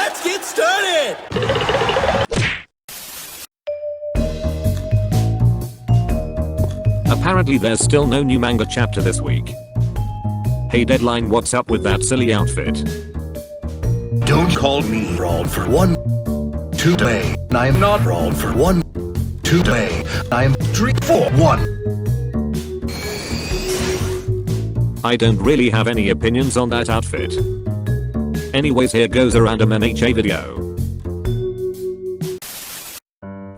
Let's get started! Apparently there's still no new manga chapter this week. Hey Deadline, what's up with that silly outfit? Don't call me Brawl for one. Today, I'm not Brawl for one. Today, I'm Street for one. I don't really have any opinions on that outfit. Anyways, here goes a random MHA video.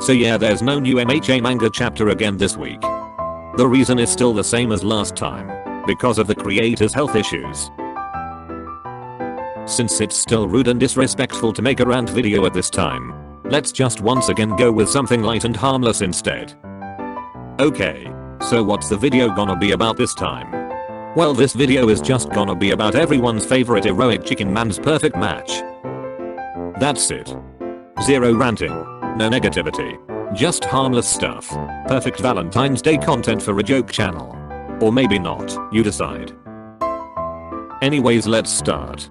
So yeah, there's no new MHA manga chapter again this week. The reason is still the same as last time, because of the creator's health issues. Since it's still rude and disrespectful to make a rant video at this time, let's just once again go with something light and harmless instead. Okay, so what's the video gonna be about this time? Well, this video is just gonna be about everyone's favorite heroic chicken man's perfect match. That's it. Zero ranting, no negativity, just harmless stuff. Perfect Valentine's Day content for a joke channel. Or maybe not, you decide. Anyways, let's start.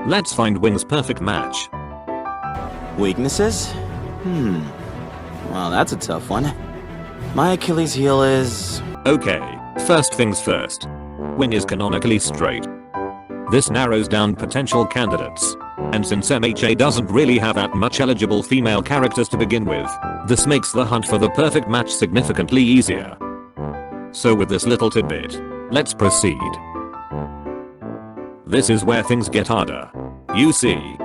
Let's find Wing's perfect match. Weaknesses? Well, that's a tough one. My Achilles heel is... Okay, first things first. Wing is canonically straight. This narrows down potential candidates. And since MHA doesn't really have that much eligible female characters to begin with, this makes the hunt for the perfect match significantly easier. So with this little tidbit, let's proceed. This is where things get harder. You see,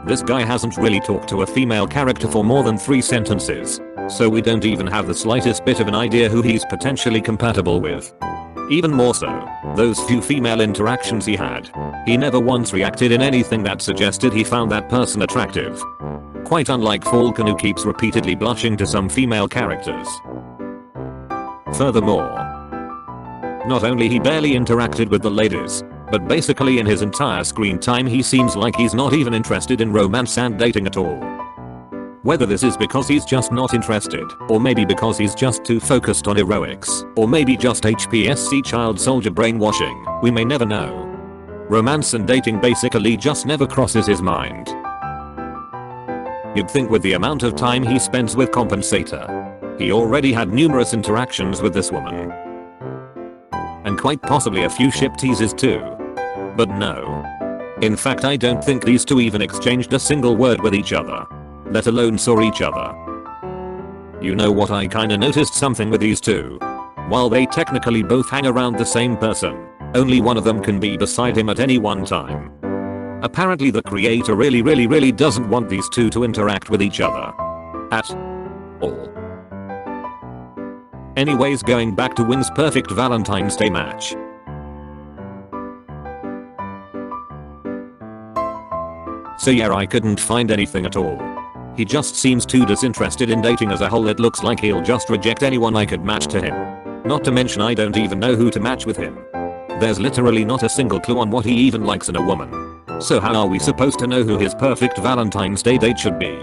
this guy hasn't really talked to a female character for more than 3 sentences, so we don't even have the slightest bit of an idea who he's potentially compatible with. Even more so, those few female interactions he had, he never once reacted in anything that suggested he found that person attractive. Quite unlike Falcon, who keeps repeatedly blushing to some female characters. Furthermore, not only he barely interacted with the ladies, but basically in his entire screen time he seems like he's not even interested in romance and dating at all. Whether this is because he's just not interested, or maybe because he's just too focused on heroics, or maybe just HPSC child soldier brainwashing, we may never know. Romance and dating basically just never crosses his mind. You'd think with the amount of time he spends with Compensator, he already had numerous interactions with this woman. And quite possibly a few ship teases too. But no. In fact, I don't think these two even exchanged a single word with each other, let alone saw each other. You know what, I kinda noticed something with these two. While they technically both hang around the same person, only one of them can be beside him at any one time. Apparently the creator really doesn't want these two to interact with each other. At all. Anyways, going back to Wing's perfect Valentine's Day match. So yeah, I couldn't find anything at all. He just seems too disinterested in dating as a whole. It looks like he'll just reject anyone I could match to him. Not to mention I don't even know who to match with him. There's literally not a single clue on what he even likes in a woman. So how are we supposed to know who his perfect Valentine's Day date should be?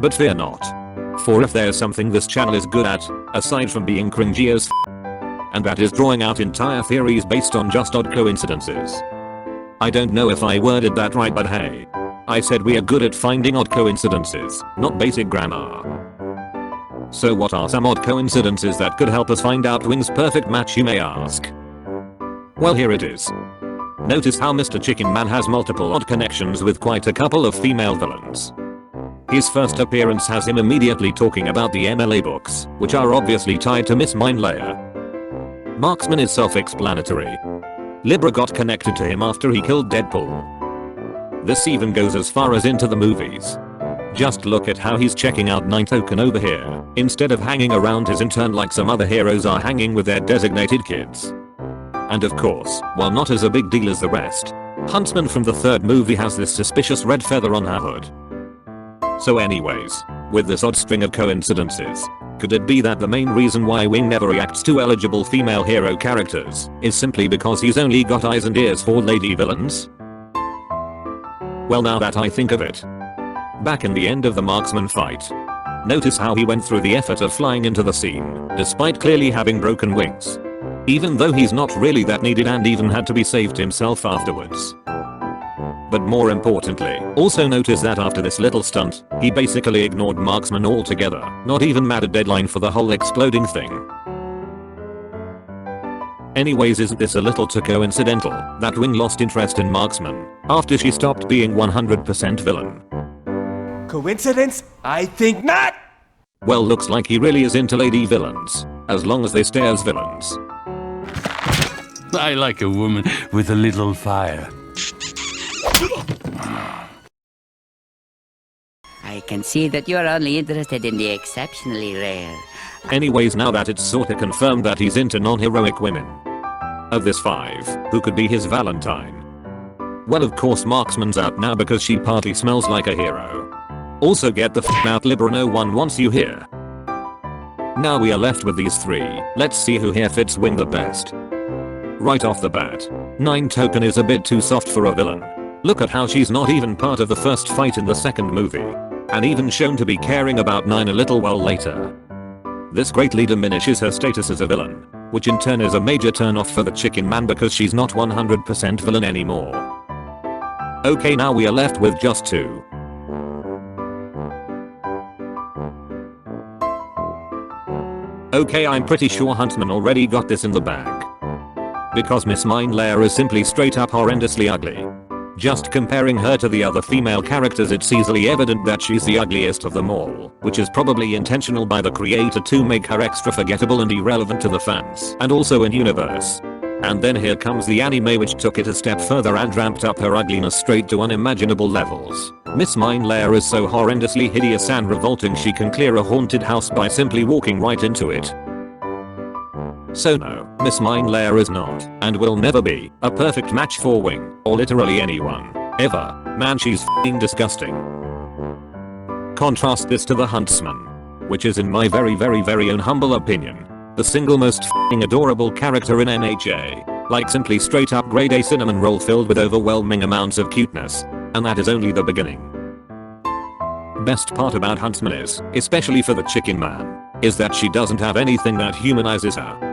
But fear not. For if there's something this channel is good at, aside from being cringy as and that is drawing out entire theories based on just odd coincidences. I don't know if I worded that right, but hey. I said we are good at finding odd coincidences, not basic grammar. So what are some odd coincidences that could help us find out Wing's perfect match, you may ask? Well, here it is. Notice how Mr. Chicken Man has multiple odd connections with quite a couple of female villains. His first appearance has him immediately talking about the MLA books, which are obviously tied to Miss Mindlayer. Marksman is self-explanatory. Libra got connected to him after he killed Deadpool. This even goes as far as into the movies. Just look at how he's checking out Nine Token over here, instead of hanging around his intern like some other heroes are hanging with their designated kids. And of course, while not as a big deal as the rest, Huntsman from the third movie has this suspicious red feather on her hood. So anyways, with this odd string of coincidences, could it be that the main reason why Wing never reacts to eligible female hero characters is simply because he's only got eyes and ears for lady villains? Well, now that I think of it, back in the end of the Marksman fight, notice how he went through the effort of flying into the scene, despite clearly having broken wings. Even though he's not really that needed and even had to be saved himself afterwards. But more importantly, also notice that after this little stunt, he basically ignored Marksman altogether, not even mad at Deadline for the whole exploding thing. Anyways, isn't this a little too coincidental that Wing lost interest in Marksman after she stopped being 100% villain? Coincidence? I think not! Well, looks like he really is into lady villains, as long as they stay as villains. I like a woman with a little fire. I can see that you're only interested in the exceptionally rare. Anyways, now that it's sorta confirmed that he's into non-heroic women. Of this 5, who could be his Valentine? Well, of course Marksman's out now because she partly smells like a hero. Also get the f*** out, Libra, no one wants you here. Now we are left with these 3, let's see who here fits Wing the best. Right off the bat, 9 Token is a bit too soft for a villain. Look at how she's not even part of the first fight in the second movie, and even shown to be caring about 9 a little while later. This greatly diminishes her status as a villain, which in turn is a major turn-off for the Chicken Man because she's not 100% villain anymore. Okay, now we are left with just 2. Okay, I'm pretty sure Huntsman already got this in the bag. Because Miss Mindlayer is simply straight up horrendously ugly. Just comparing her to the other female characters, it's easily evident that she's the ugliest of them all, which is probably intentional by the creator to make her extra forgettable and irrelevant to the fans, and also in universe. And then here comes the anime, which took it a step further and ramped up her ugliness straight to unimaginable levels. Miss Mindlayer is so horrendously hideous and revolting she can clear a haunted house by simply walking right into it. So no, Miss Mindlayer is not, and will never be, a perfect match for Wing, or literally anyone, ever. Man, she's f***ing disgusting. Contrast this to the Huntsman, which is in my very own humble opinion, the single most f***ing adorable character in NHA. Like simply straight up grade A cinnamon roll filled with overwhelming amounts of cuteness. And that is only the beginning. Best part about Huntsman is, especially for the Chicken Man, is that she doesn't have anything that humanizes her.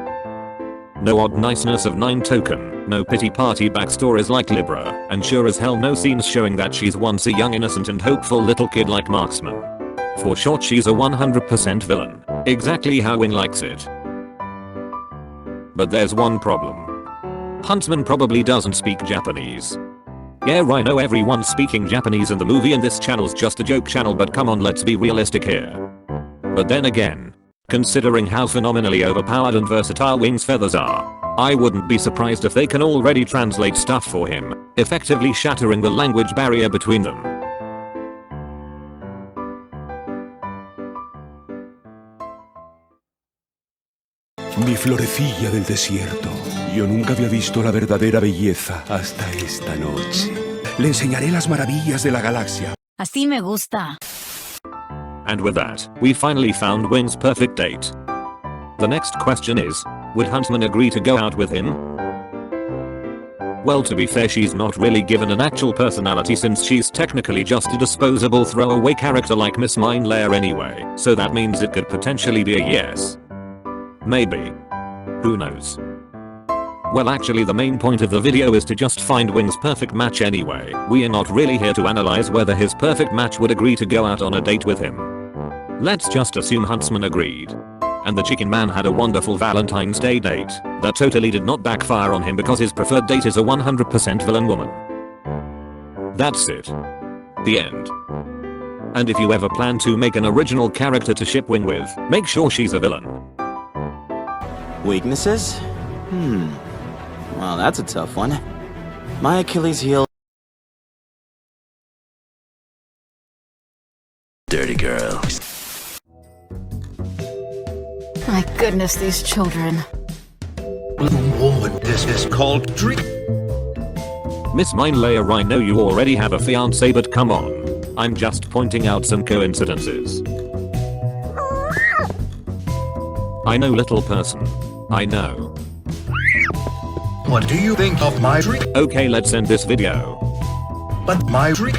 No odd niceness of 9 Token, no pity party backstories like Libra, and sure as hell no scenes showing that she's once a young innocent and hopeful little kid like Marksman. For short, she's a 100% villain, exactly how Wing likes it. But there's one problem. Huntsman probably doesn't speak Japanese. Yeah, I know everyone's speaking Japanese in the movie and this channel's just a joke channel, but come on, let's be realistic here. But then again, considering how phenomenally overpowered and versatile Wing's feathers are, I wouldn't be surprised if they can already translate stuff for him, effectively shattering the language barrier between them. Mi florecilla del desierto. Yo nunca había visto la verdadera belleza hasta esta noche. Le enseñaré las maravillas de la galaxia. Así me gusta. And with that, we finally found Wing's perfect date. The next question is, would Huntsman agree to go out with him? Well, to be fair, she's not really given an actual personality since she's technically just a disposable throwaway character like Miss Mindlayer anyway, so that means it could potentially be a yes. Maybe. Who knows? Well, actually the main point of the video is to just find Wing's perfect match anyway. We are not really here to analyze whether his perfect match would agree to go out on a date with him. Let's just assume Huntsman agreed. And the Chicken Man had a wonderful Valentine's Day date that totally did not backfire on him because his preferred date is a 100% villain woman. That's it. The end. And if you ever plan to make an original character to ship Wing with, make sure she's a villain. Weaknesses? Well, that's a tough one. My Achilles heel. Dirty girl. My goodness, these children. Woman, this is called drink. Miss Mindlayer, I know you already have a fiance, but come on. I'm just pointing out some coincidences. I know, little person. I know. What do you think of my drink? Okay, let's end this video. But my drink.